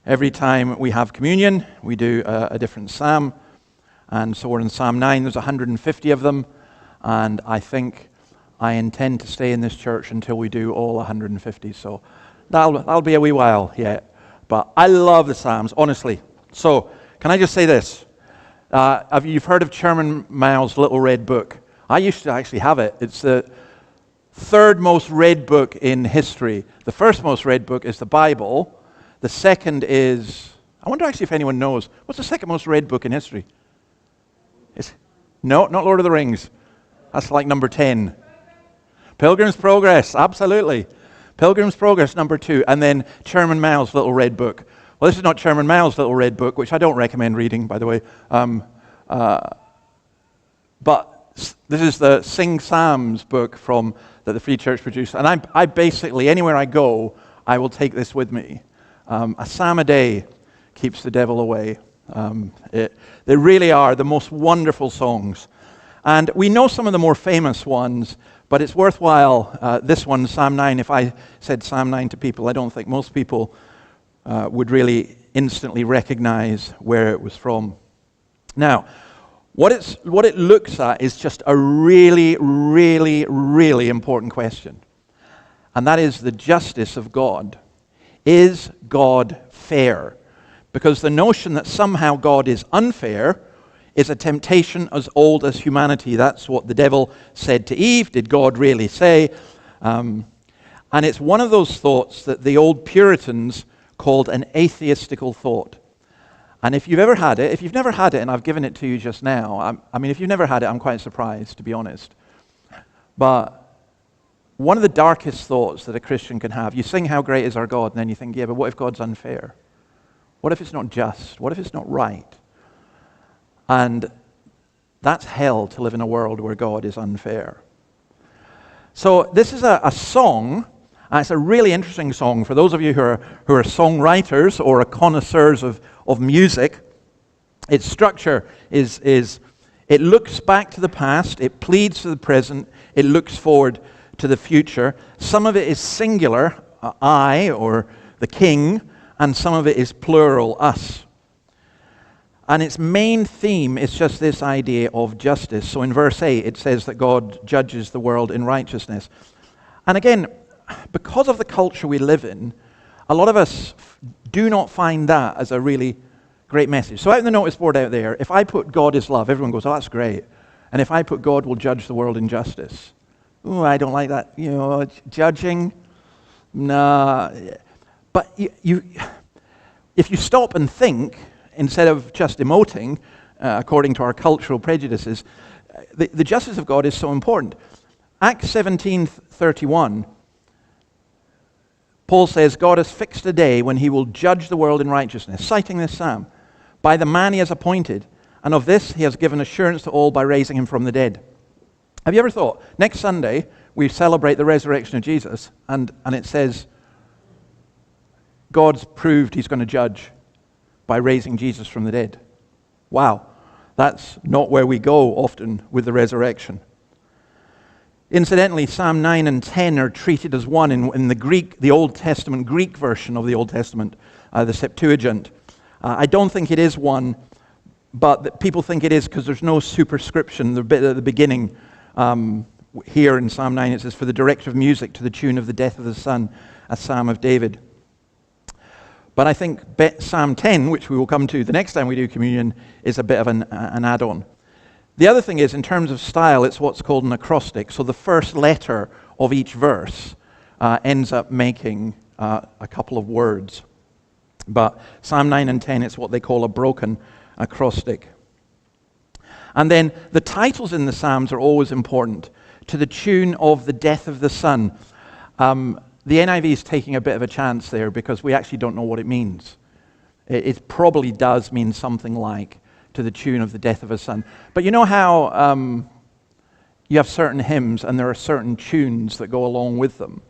Every time we have communion, we do a different psalm. And so we're in Psalm 9. There's 150 of them. And I think I intend to stay in this church until we do all 150. So that'll be a wee while yet. But I love the Psalms, honestly. So can I just say this? You've heard of Chairman Mao's Little Red Book. I used to actually have it. It's the third most read book in history. The first most read book is the Bible. The second is, I wonder actually if anyone knows, what's the second most read book in history? No, not Lord of the Rings. That's like number 10. Pilgrim's Progress, absolutely. Pilgrim's Progress, number 2. And then Chairman Mao's Little Red Book. Well, this is not Chairman Mao's Little Red Book, which I don't recommend reading, by the way. But this is the Sing Psalms book that the Free Church produced. And I basically, anywhere I go, I will take this with me. A psalm a day keeps the devil away. They really are the most wonderful songs. And we know some of the more famous ones, but it's worthwhile. This one, Psalm 9, if I said Psalm 9 to people, I don't think most people would really instantly recognize where it was from. Now, what it looks at is just a really, really, really important question. And that is the justice of God. Is God fair? Because the notion that somehow God is unfair is a temptation as old as humanity. That's what the devil said to Eve. Did God really say? And it's one of those thoughts that the old Puritans called an atheistical thought. And if you've never had it, and I've given it to you just now, if you've never had it, I'm quite surprised, to be honest. But one of the darkest thoughts that a Christian can have, you sing How Great Is Our God, and then you think, yeah, but what if God's unfair? What if it's not just? What if it's not right? And that's hell, to live in a world where God is unfair. So this is a song, and it's a really interesting song for those of you who are songwriters or are connoisseurs of music. Its structure is it looks back to the past, it pleads to the present, it looks forward to the future. Some of it is singular, I or the king, and some of it is plural, us. And its main theme is just this idea of justice. So in verse 8 it says that God judges the world in righteousness. And again, because of the culture we live in, a lot of us do not find that as a really great message. So out in the notice board out there, if I put God is love, everyone goes, oh, that's great. And if I put God will judge the world in justice, oh, I don't like that. Judging? Nah. But if you stop and think, instead of just emoting, according to our cultural prejudices, the justice of God is so important. Acts 17:31, Paul says, God has fixed a day when he will judge the world in righteousness, citing this psalm, by the man he has appointed, and of this he has given assurance to all by raising him from the dead. Have you ever thought, next Sunday we celebrate the resurrection of Jesus, and it says, God's proved he's going to judge by raising Jesus from the dead. Wow, that's not where we go often with the resurrection. Incidentally, Psalm 9 and 10 are treated as one in the Old Testament, Greek version of the Old Testament, the Septuagint. I don't think it is one, but people think it is because there's no superscription. The bit at the beginning here in Psalm 9, it says, for the director of music to the tune of the death of the Son, a psalm of David. But I think Psalm 10, which we will come to the next time we do communion, is a bit of an add-on. The other thing is, in terms of style, it's what's called an acrostic. So the first letter of each verse ends up making a couple of words. But Psalm 9 and 10, it's what they call a broken acrostic. And then the titles in the Psalms are always important. To the tune of the death of the Son. The NIV is taking a bit of a chance there because we actually don't know what it means. It probably does mean something like to the tune of the death of a son. But you know how you have certain hymns and there are certain tunes that go along with them?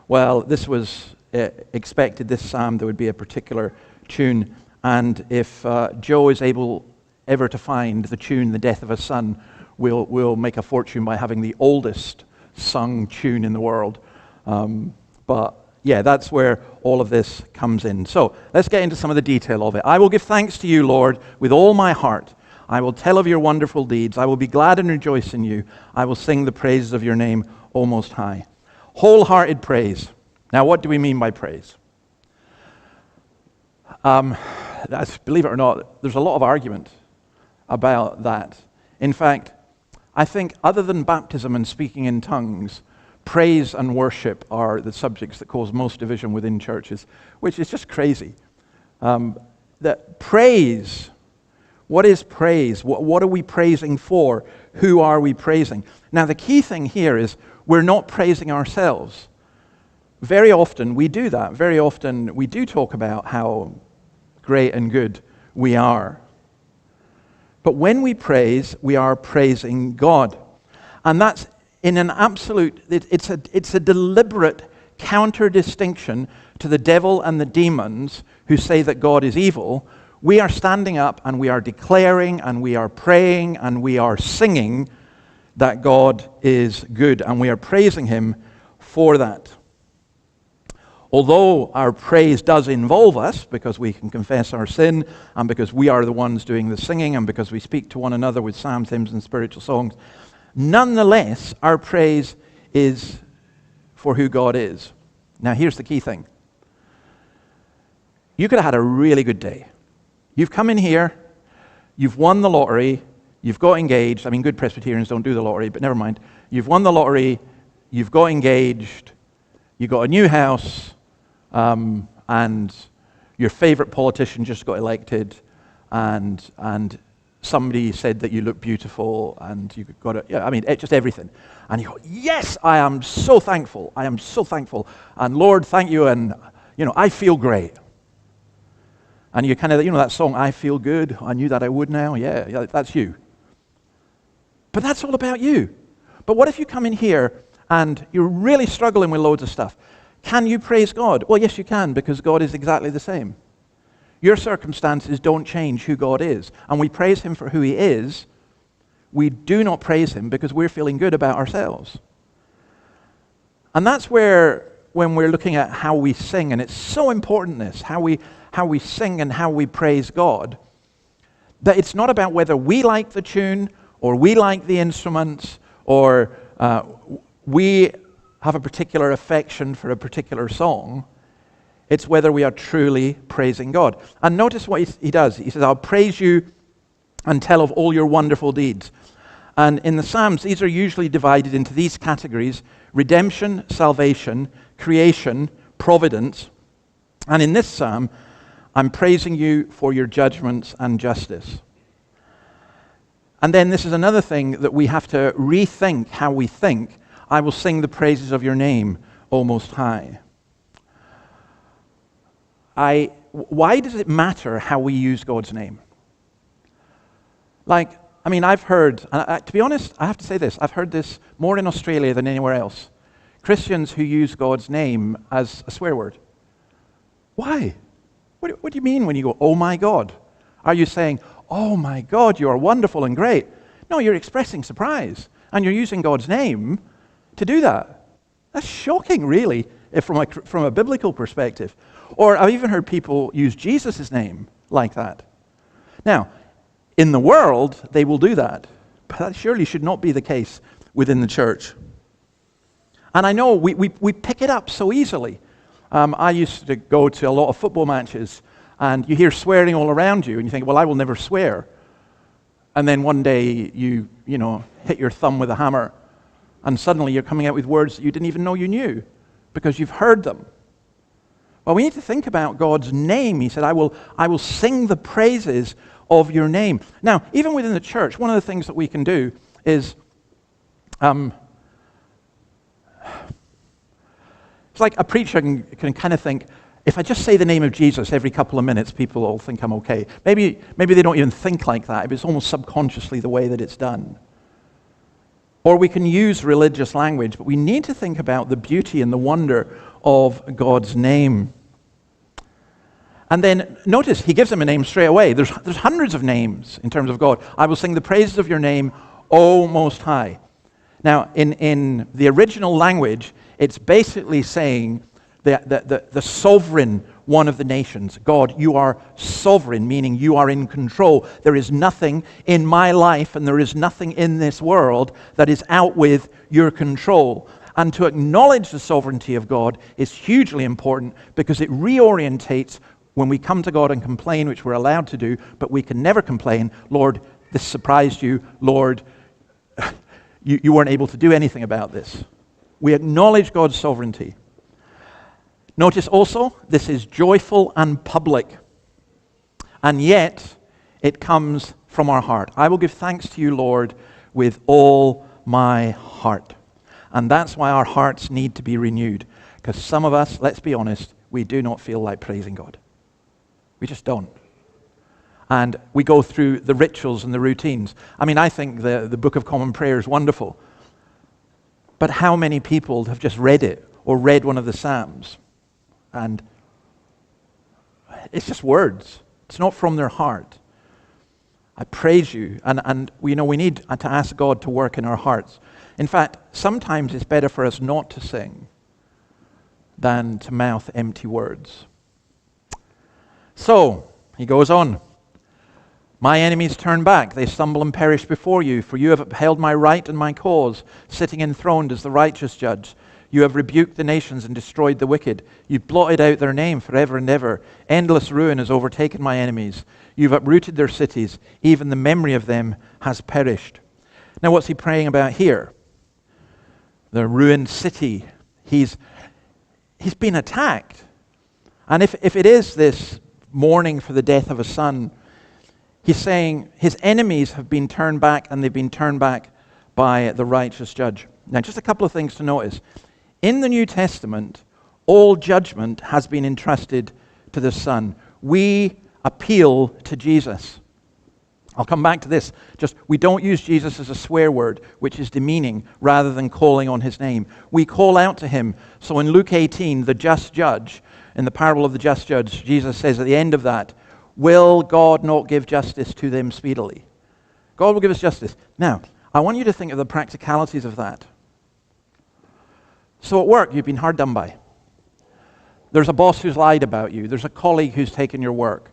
Well, this was expected, this psalm, there would be a particular tune. And if Joe is able ever to find the tune, the death of a son, we'll make a fortune by having the oldest sung tune in the world. But yeah, that's where all of this comes in. So let's get into some of the detail of it. I will give thanks to you, Lord, with all my heart. I will tell of your wonderful deeds. I will be glad and rejoice in you. I will sing the praises of your name, O Most High. Wholehearted praise. Now, what do we mean by praise? Believe it or not, there's a lot of argument about that. In fact, I think other than baptism and speaking in tongues, praise and worship are the subjects that cause most division within churches, which is just crazy. That praise, what is praise? What are we praising for? Who are we praising? Now, the key thing here is we're not praising ourselves. Very often we do that. Very often we do talk about how great and good we are. But when we praise, we are praising God. And that's in an absolute, it's a deliberate counter-distinction to the devil and the demons who say that God is evil. We are standing up and we are declaring and we are praying and we are singing that God is good, and we are praising him for that. Although our praise does involve us, because we can confess our sin, and because we are the ones doing the singing, and because we speak to one another with psalms, hymns, and spiritual songs, nonetheless, our praise is for who God is. Now, here's the key thing. You could have had a really good day. You've come in here, you've won the lottery, you've got engaged. I mean, good Presbyterians don't do the lottery, but never mind. You've won the lottery, you've got engaged, you got a new house, and your favorite politician just got elected, and somebody said that you look beautiful, and you got it. Yeah, I mean, just everything. And you go, yes, I am so thankful. I am so thankful. And Lord, thank you. And I feel great. And you kind of, that song, I feel good. I knew that I would now. Yeah, that's you. But that's all about you. But what if you come in here and you're really struggling with loads of stuff? Can you praise God? Well, yes, you can, because God is exactly the same. Your circumstances don't change who God is. And we praise him for who he is. We do not praise him because we're feeling good about ourselves. And that's where, when we're looking at how we sing, and it's so important, how we sing and how we praise God, that it's not about whether we like the tune or we like the instruments or we have a particular affection for a particular song. It's whether we are truly praising God. And notice what he does. He says, I'll praise you and tell of all your wonderful deeds. And in the Psalms, these are usually divided into these categories: redemption, salvation, creation, providence. And in this psalm, I'm praising you for your judgments and justice. And then this is another thing that we have to rethink how we think. I will sing the praises of your name, O Most High. Why does it matter how we use God's name? I've heard, to be honest, I have to say this, I've heard this more in Australia than anywhere else. Christians who use God's name as a swear word. Why? What do you mean when you go, oh my God? Are you saying, oh my God, you are wonderful and great? No, you're expressing surprise, and you're using God's name to do that. That's shocking, really, from a biblical perspective. Or I've even heard people use Jesus' name like that. Now, in the world, they will do that, but that surely should not be the case within the church. And I know we pick it up so easily. I used to go to a lot of football matches, and you hear swearing all around you, and you think, well, I will never swear. And then one day you hit your thumb with a hammer, and suddenly you're coming out with words that you didn't even know you knew because you've heard them. Well, we need to think about God's name. He said, I will sing the praises of your name. Now, even within the church, one of the things that we can do is, it's like a preacher can kind of think, if I just say the name of Jesus every couple of minutes, people will think I'm okay. Maybe they don't even think like that, but it's almost subconsciously the way that it's done. Or we can use religious language, but we need to think about the beauty and the wonder of God's name. And then notice, he gives him a name straight away. There's hundreds of names in terms of God. I will sing the praises of your name, O Most High. Now, in the original language, it's basically saying the sovereign one of the nations. God, you are sovereign, meaning you are in control. There is nothing in my life and there is nothing in this world that is out with your control. And to acknowledge the sovereignty of God is hugely important because it reorientates when we come to God and complain, which we're allowed to do, but we can never complain, Lord, this surprised you. Lord, you weren't able to do anything about this. We acknowledge God's sovereignty. Notice also, this is joyful and public, and yet it comes from our heart. I will give thanks to you, Lord, with all my heart. And that's why our hearts need to be renewed, because some of us, let's be honest, we do not feel like praising God. We just don't. And we go through the rituals and the routines. I mean, I think the Book of Common Prayer is wonderful. But how many people have just read it or read one of the Psalms? And it's just words. It's not from their heart. I praise you. And we need to ask God to work in our hearts. In fact, sometimes it's better for us not to sing than to mouth empty words. So, he goes on. My enemies turn back. They stumble and perish before you. For you have upheld my right and my cause, sitting enthroned as the righteous judge. You have rebuked the nations and destroyed the wicked. You've blotted out their name forever and ever. Endless ruin has overtaken my enemies. You've uprooted their cities. Even the memory of them has perished. Now what's he praying about here? The ruined city. He's been attacked. And if it is this mourning for the death of a son, he's saying his enemies have been turned back, and they've been turned back by the righteous judge. Now just a couple of things to notice. In the New Testament, all judgment has been entrusted to the Son. We appeal to Jesus. I'll come back to this. Just, we don't use Jesus as a swear word, which is demeaning, rather than calling on his name. We call out to him. So in Luke 18, the just judge, in the parable of the just judge, Jesus says at the end of that, will God not give justice to them speedily? God will give us justice. Now, I want you to think of the practicalities of that. So at work, you've been hard done by. There's a boss who's lied about you. There's a colleague who's taken your work.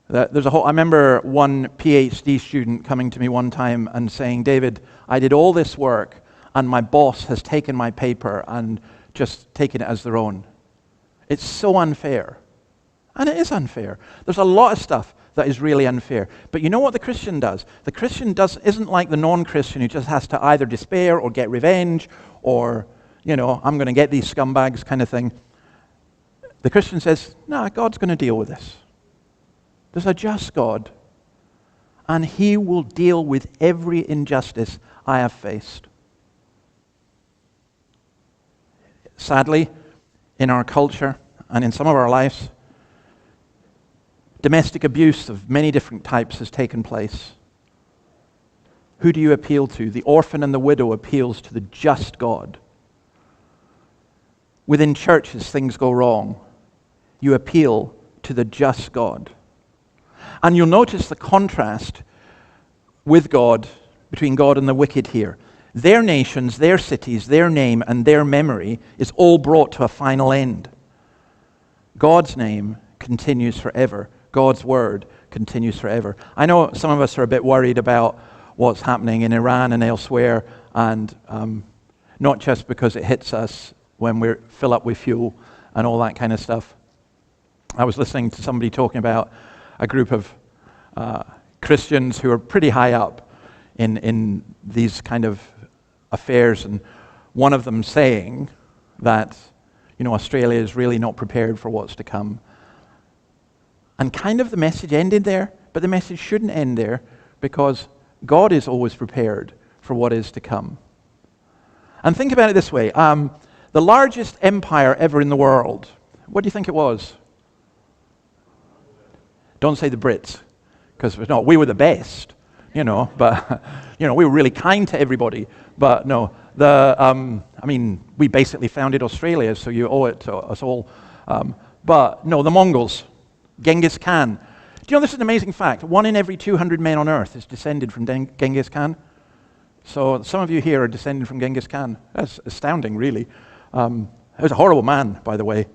I remember one PhD student coming to me one time and saying, David, I did all this work and my boss has taken my paper and just taken it as their own. It's so unfair. And it is unfair. There's a lot of stuff that is really unfair. But you know what the Christian does? The Christian isn't like the non-Christian who just has to either despair or get revenge or, I'm going to get these scumbags kind of thing. The Christian says, no, God's going to deal with this. There's a just God, and he will deal with every injustice I have faced. Sadly, in our culture and in some of our lives, domestic abuse of many different types has taken place. Who do you appeal to? The orphan and the widow appeals to the just God. Within churches, things go wrong. You appeal to the just God. And you'll notice the contrast with God, between God and the wicked here. Their nations, their cities, their name, and their memory is all brought to a final end. God's name continues forever. God's word continues forever. I know some of us are a bit worried about what's happening in Iran and elsewhere, and not just because it hits us when we fill up with fuel and all that kind of stuff. I was listening to somebody talking about a group of Christians who are pretty high up in these kind of affairs, and one of them saying that, Australia is really not prepared for what's to come. And kind of the message ended there, but the message shouldn't end there, because God is always prepared for what is to come. And think about it this way. The largest empire ever in the world, what do you think it was? Don't say the Brits, because we were the best, but, we were really kind to everybody. But no, we basically founded Australia, so you owe it to us all. But no, the Mongols, Genghis Khan. Do you know this is an amazing fact? 1 in every 200 men on earth is descended from Genghis Khan. So some of you here are descended from Genghis Khan. That's astounding, really. He was a horrible man, by the way.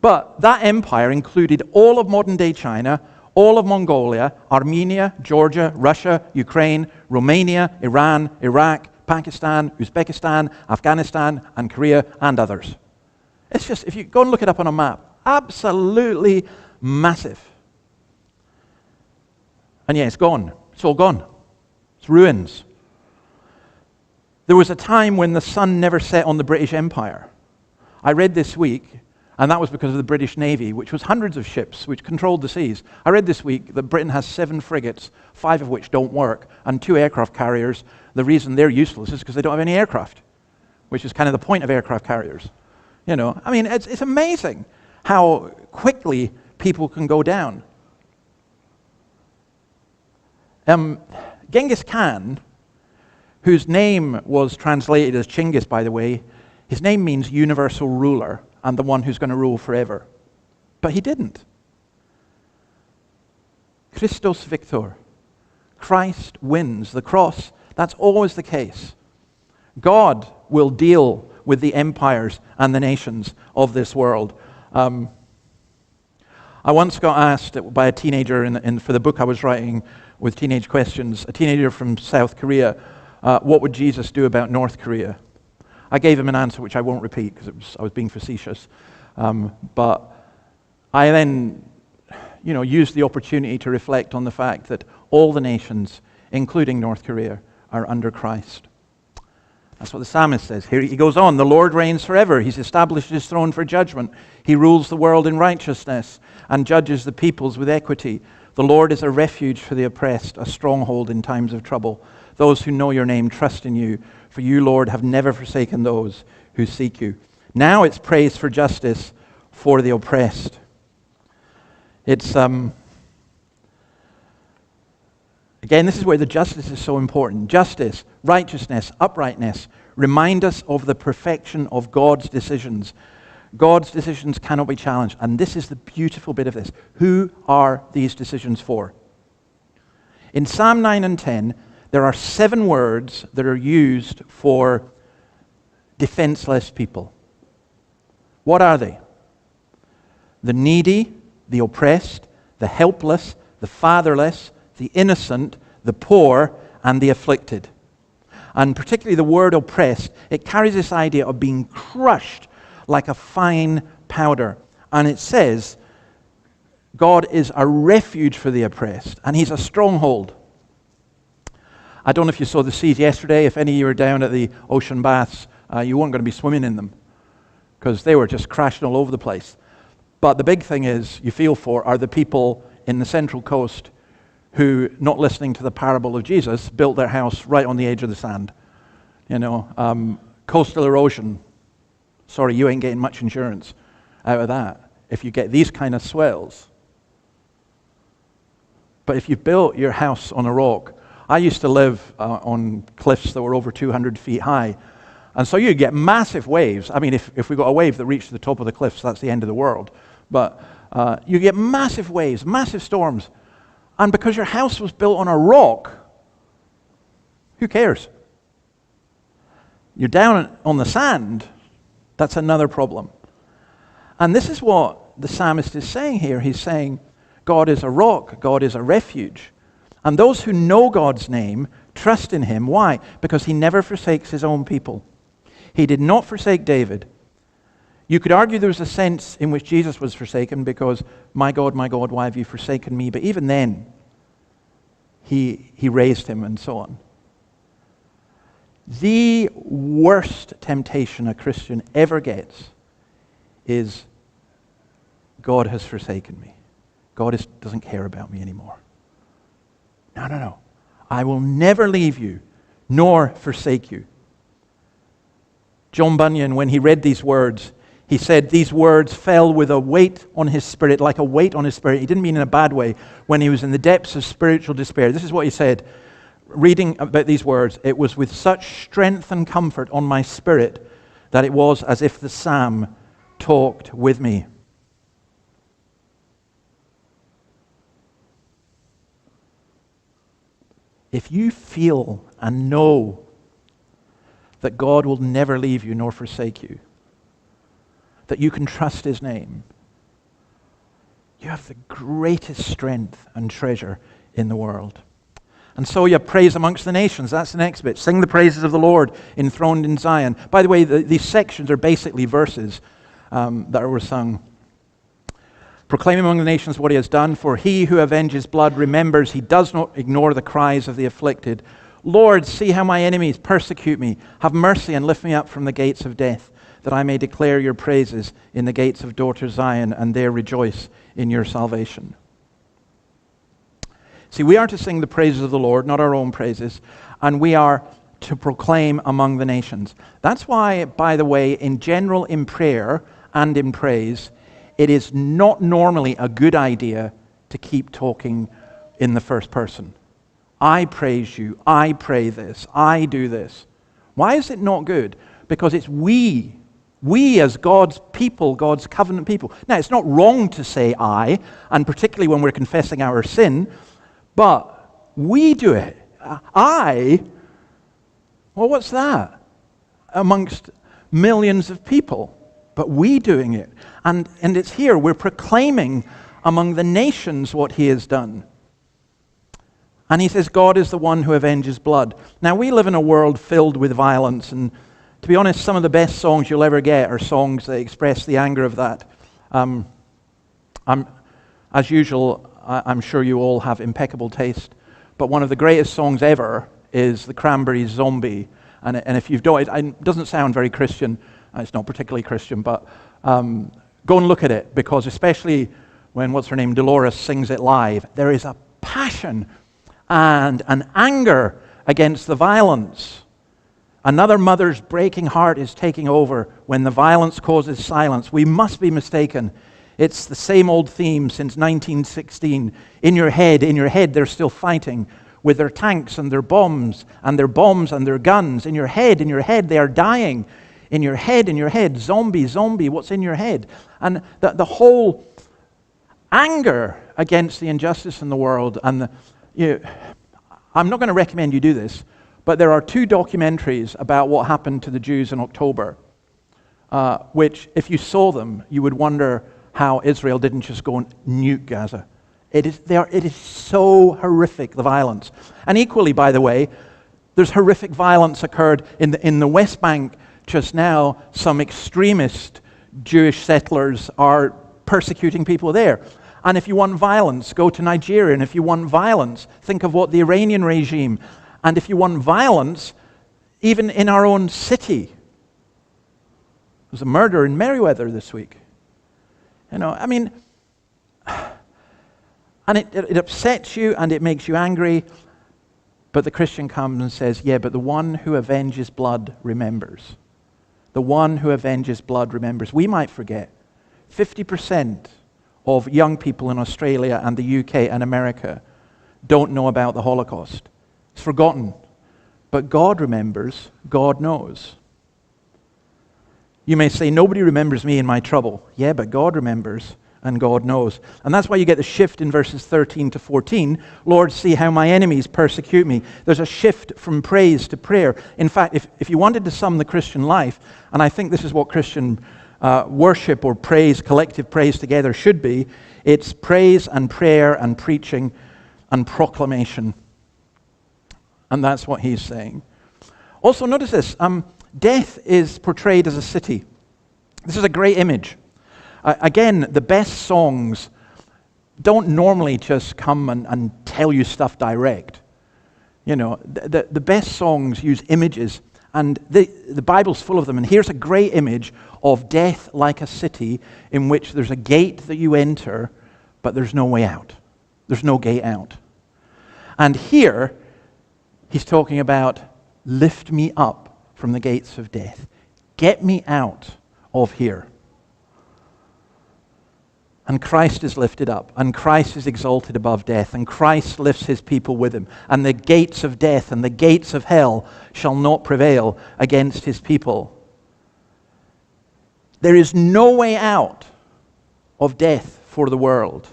But that empire included all of modern-day China, all of Mongolia, Armenia, Georgia, Russia, Ukraine, Romania, Iran, Iraq, Pakistan, Uzbekistan, Afghanistan, and Korea, and others. It's just, if you go and look it up on a map, absolutely massive. And yeah, it's gone. It's all gone. It's ruins. There was a time when the sun never set on the British Empire. I read this week, and that was because of the British Navy, which was hundreds of ships which controlled the seas. I read this week that Britain has 7 frigates, 5 of which don't work, and 2 aircraft carriers. The reason they're useless is because they don't have any aircraft, which is kind of the point of aircraft carriers. You know, I mean, it's amazing how quickly people can go down. Genghis Khan, whose name was translated as Chinggis, by the way, his name means universal ruler and the one who's going to rule forever. But he didn't. Christos Victor. Christ wins. The cross, that's always the case. God will deal with the empires and the nations of this world. I once got asked by a teenager for the book I was writing with teenage questions, a teenager from South Korea, what would Jesus do about North Korea? I gave him an answer which I won't repeat because I was being facetious. But I then, used the opportunity to reflect on the fact that all the nations, including North Korea, are under Christ. That's what the psalmist says. Here he goes on, the Lord reigns forever. He's established his throne for judgment. He rules the world in righteousness and judges the peoples with equity. The Lord is a refuge for the oppressed, a stronghold in times of trouble. Those who know your name trust in you, for you, Lord, have never forsaken those who seek you. Now it's praise for justice for the oppressed. It's, again, this is where the justice is so important. Justice, righteousness, uprightness remind us of the perfection of God's decisions. God's decisions cannot be challenged. And this is the beautiful bit of this. Who are these decisions for? In Psalm 9 and 10, there are 7 words that are used for defenseless people. What are they? The needy, the oppressed, the helpless, the fatherless, the innocent, the poor, and the afflicted. And particularly the word oppressed, it carries this idea of being crushed like a fine powder. And it says, God is a refuge for the oppressed, and he's a stronghold. I don't know if you saw the seas yesterday. If any of you were down at the ocean baths, you weren't going to be swimming in them because they were just crashing all over the place. But the big thing is, you feel for, are the people in the Central Coast who, not listening to the parable of Jesus, built their house right on the edge of the sand. Coastal erosion. Sorry, you ain't getting much insurance out of that if you get these kind of swells. But if you built your house on a rock, I used to live on cliffs that were over 200 feet high, and so you get massive waves. I mean, if we got a wave that reached the top of the cliffs, that's the end of the world. But you get massive waves, massive storms, and because your house was built on a rock, who cares? You're down on the sand, that's another problem. And this is what the psalmist is saying here. He's saying, God is a rock, God is a refuge. And those who know God's name trust in him. Why? Because he never forsakes his own people. He did not forsake David. You could argue there was a sense in which Jesus was forsaken because, my God, why have you forsaken me? But even then, he raised him and so on. The worst temptation a Christian ever gets is, God has forsaken me. God doesn't care about me anymore. No. I will never leave you, nor forsake you. John Bunyan, when he read these words, he said these words fell with a weight on his spirit, like a weight on his spirit. He didn't mean in a bad way. When he was in the depths of spiritual despair, this is what he said, reading about these words, it was with such strength and comfort on my spirit that it was as if the psalm talked with me. If you feel and know that God will never leave you nor forsake you, that you can trust his name, You have the greatest strength and treasure in the world. And so you have praise amongst the nations. That's the next bit. Sing the praises of the Lord enthroned in Zion. By the way, these sections are basically verses that were sung. Proclaim among the nations what he has done, for he who avenges blood remembers. He does not ignore the cries of the afflicted. Lord, see how my enemies persecute me. Have mercy and lift me up from the gates of death, that I may declare your praises in the gates of daughter Zion, and there rejoice in your salvation. See, we are to sing the praises of the Lord, not our own praises, and we are to proclaim among the nations. That's why, by the way, in general, in prayer and in praise, it is not normally a good idea to keep talking in the first person. I praise you, I pray this, I do this. Why is it not good? Because it's we as God's people, God's covenant people. Now, it's not wrong to say I, and particularly when we're confessing our sin, but we do it. Well, what's that? Amongst millions of people. But we doing it. And it's here, we're proclaiming among the nations what he has done. And he says, God is the one who avenges blood. Now, we live in a world filled with violence, and to be honest, some of the best songs you'll ever get are songs that express the anger of that. As usual, I'm sure you all have impeccable taste, but one of the greatest songs ever is the Cranberries' Zombie. And if you don't, it doesn't sound very Christian. It's not particularly Christian, but go and look at it, because especially when, what's her name, Dolores sings it live, there is a passion and an anger against the violence. Another mother's breaking heart is taking over when the violence causes silence. We must be mistaken. It's the same old theme since 1916. In your head, they're still fighting with their tanks and their bombs and their guns. In your head, they are dying. In your head, zombie, what's in your head? And the whole anger against the injustice in the world. And I'm not going to recommend you do this, but there are 2 documentaries about what happened to the Jews in October, which, if you saw them, you would wonder how Israel didn't just go and nuke Gaza. It is so horrific, the violence. And equally, by the way, there's horrific violence occurred in the West Bank just now. Some extremist Jewish settlers are persecuting people there. And if you want violence, go to Nigeria. And if you want violence, think of what the Iranian regime. And if you want violence, even in our own city. There was a murder in Merriweather this week. And it upsets you and it makes you angry. But the Christian comes and says, yeah, but the one who avenges blood remembers. The one who avenges blood remembers. We might forget. 50% of young people in Australia and the UK and America don't know about the Holocaust. It's forgotten. But God remembers. God knows. You may say, nobody remembers me in my trouble. Yeah, but God remembers and God knows. And that's why you get the shift in verses 13 to 14. Lord, see how my enemies persecute me. There's a shift from praise to prayer. In fact, if you wanted to sum the Christian life, and I think this is what Christian worship or praise, collective praise together should be, it's praise and prayer and preaching and proclamation. And that's what he's saying. Also, notice this. Death is portrayed as a city. This is a great image. Again, the best songs don't normally just come and tell you stuff direct. The best songs use images, and the Bible's full of them. And here's a great image of death like a city in which there's a gate that you enter, but there's no way out. There's no gate out. And here, he's talking about, lift me up from the gates of death. Get me out of here. And Christ is lifted up, and Christ is exalted above death, and Christ lifts his people with him. And the gates of death and the gates of hell shall not prevail against his people. There is no way out of death for the world.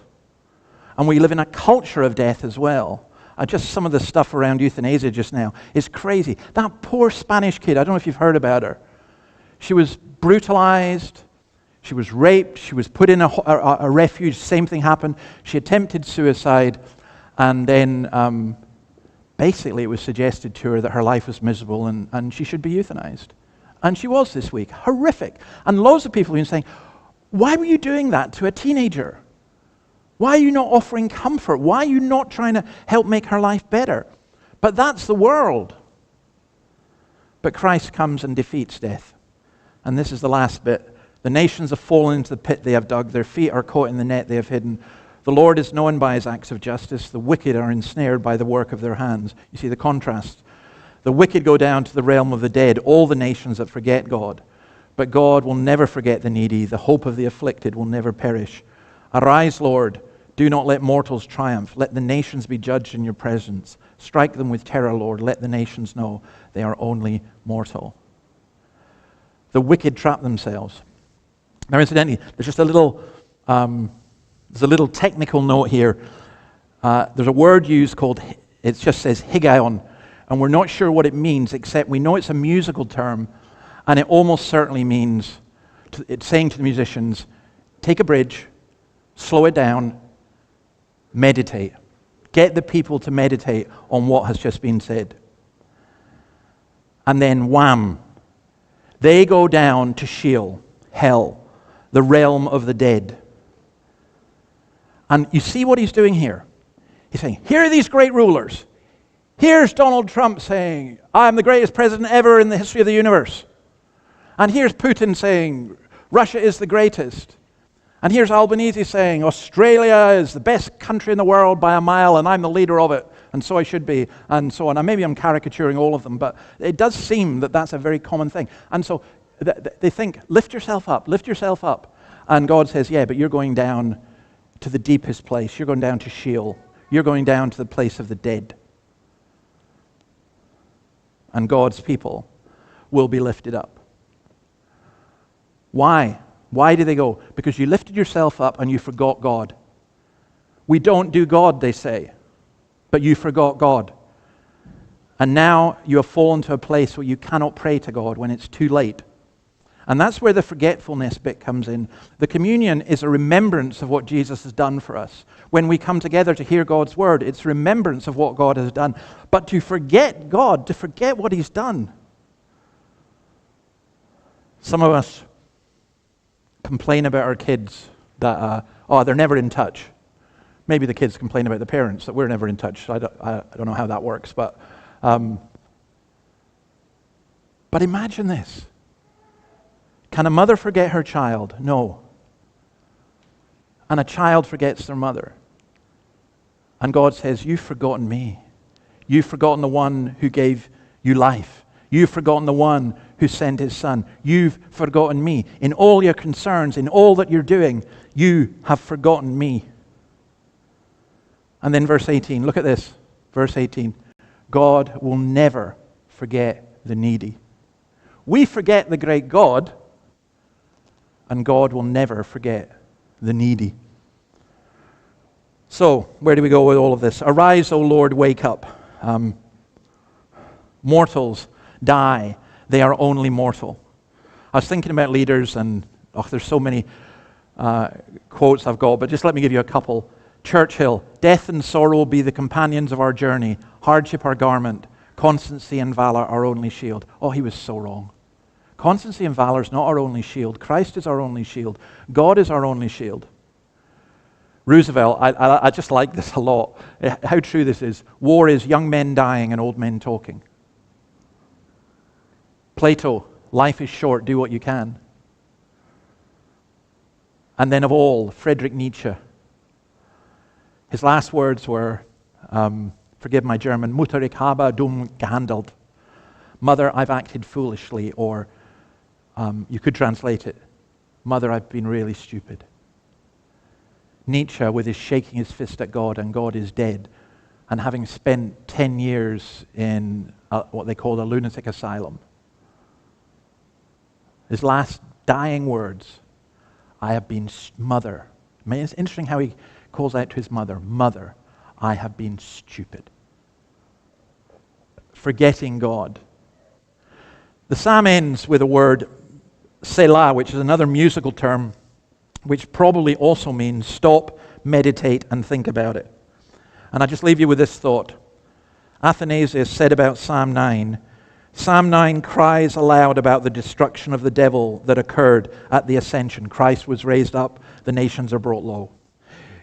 And we live in a culture of death as well. Just some of the stuff around euthanasia just now is crazy. That poor Spanish kid, I don't know if you've heard about her. She was brutalized. She was raped. She was put in a refuge. Same thing happened. She attempted suicide. And then basically it was suggested to her that her life was miserable and she should be euthanized. And she was this week. Horrific. And loads of people have been saying, why were you doing that to a teenager? Why are you not offering comfort? Why are you not trying to help make her life better? But that's the world. But Christ comes and defeats death. And this is the last bit. The nations have fallen into the pit they have dug. Their feet are caught in the net they have hidden. The Lord is known by his acts of justice. The wicked are ensnared by the work of their hands. You see the contrast. The wicked go down to the realm of the dead, all the nations that forget God. But God will never forget the needy. The hope of the afflicted will never perish. Arise, Lord. Do not let mortals triumph. Let the nations be judged in your presence. Strike them with terror, Lord. Let the nations know they are only mortal. The wicked trap themselves. Now, incidentally, there's just a little technical note here. There's a word used called, it just says higgaion, and we're not sure what it means, except we know it's a musical term, and it almost certainly means, it's saying to the musicians, take a bridge, slow it down, meditate. Get the people to meditate on what has just been said. And then wham, they go down to Sheol, hell, the realm of the dead. And you see what he's doing here? He's saying, here are these great rulers. Here's Donald Trump saying, I'm the greatest president ever in the history of the universe. And here's Putin saying, Russia is the greatest. And here's Albanese saying, Australia is the best country in the world by a mile, and I'm the leader of it, and so I should be, and so on. And maybe I'm caricaturing all of them, but it does seem that that's a very common thing. And so they think, lift yourself up, lift yourself up. And God says, yeah, but you're going down to the deepest place. You're going down to Sheol. You're going down to the place of the dead. And God's people will be lifted up. Why? Why do they go? Because you lifted yourself up and you forgot God. We don't do God, they say, but you forgot God. And now you have fallen to a place where you cannot pray to God when it's too late. And that's where the forgetfulness bit comes in. The communion is a remembrance of what Jesus has done for us. When we come together to hear God's word, it's remembrance of what God has done. But to forget God, to forget what he's done. Some of us complain about our kids that, they're never in touch. Maybe the kids complain about the parents that we're never in touch. I don't know how that works, but imagine this. Can a mother forget her child? No. And a child forgets their mother. And God says, you've forgotten me. You've forgotten the one who gave you life. You've forgotten the one who sent his son. You've forgotten me. In all your concerns, in all that you're doing, you have forgotten me. And then verse 18, look at this. Verse 18, God will never forget the needy. We forget the great God, and God will never forget the needy. So, where do we go with all of this? Arise, O Lord, wake up. Mortals die. They are only mortal. I was thinking about leaders, and there's so many quotes I've got, but just let me give you a couple. Churchill, death and sorrow will be the companions of our journey, hardship our garment, constancy and valor our only shield. Oh, he was so wrong. Constancy and valor is not our only shield. Christ is our only shield. God is our only shield. Roosevelt, I just like this a lot, how true this is. War is young men dying and old men talking. Plato, life is short, do what you can. And then of all, Friedrich Nietzsche. His last words were, forgive my German, Mutter, ich habe dumm gehandelt. Mother, I've acted foolishly, or you could translate it, Mother, I've been really stupid. Nietzsche, with his shaking his fist at God, and God is dead, and having spent 10 years in what they called a lunatic asylum. His last dying words, I have been, Mother. I mean, it's interesting how he calls out to his mother, Mother, I have been stupid. Forgetting God. The psalm ends with a word Selah, which is another musical term, which probably also means stop, meditate, and think about it. And I just leave you with this thought. Athanasius said about Psalm 9, Psalm 9 cries aloud about the destruction of the devil that occurred at the ascension. Christ was raised up, the nations are brought low.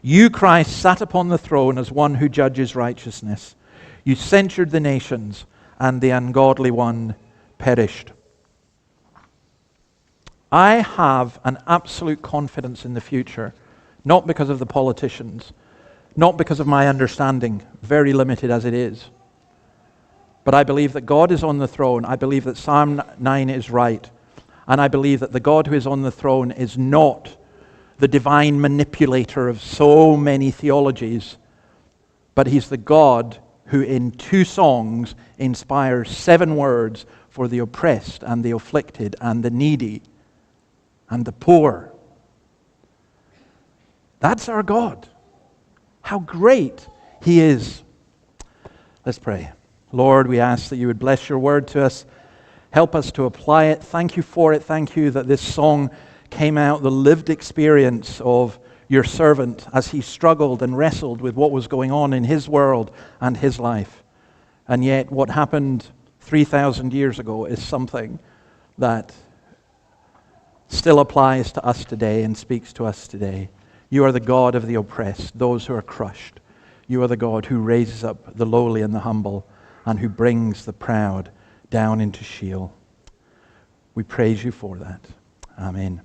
You, Christ, sat upon the throne as one who judges righteousness. You censured the nations, and the ungodly one perished. I have an absolute confidence in the future, not because of the politicians, not because of my understanding, very limited as it is. But I believe that God is on the throne. I believe that Psalm 9 is right. And I believe that the God who is on the throne is not the divine manipulator of so many theologies, but he's the God who in 2 songs inspires 7 words for the oppressed and the afflicted and the needy and the poor. That's our God. How great he is. Let's pray. Lord, we ask that you would bless your word to us. Help us to apply it. Thank you for it. Thank you that this song came out, the lived experience of your servant as he struggled and wrestled with what was going on in his world and his life. And yet what happened 3,000 years ago is something that still applies to us today and speaks to us today. You are the God of the oppressed, those who are crushed. You are the God who raises up the lowly and the humble and who brings the proud down into Sheol. We praise you for that. Amen.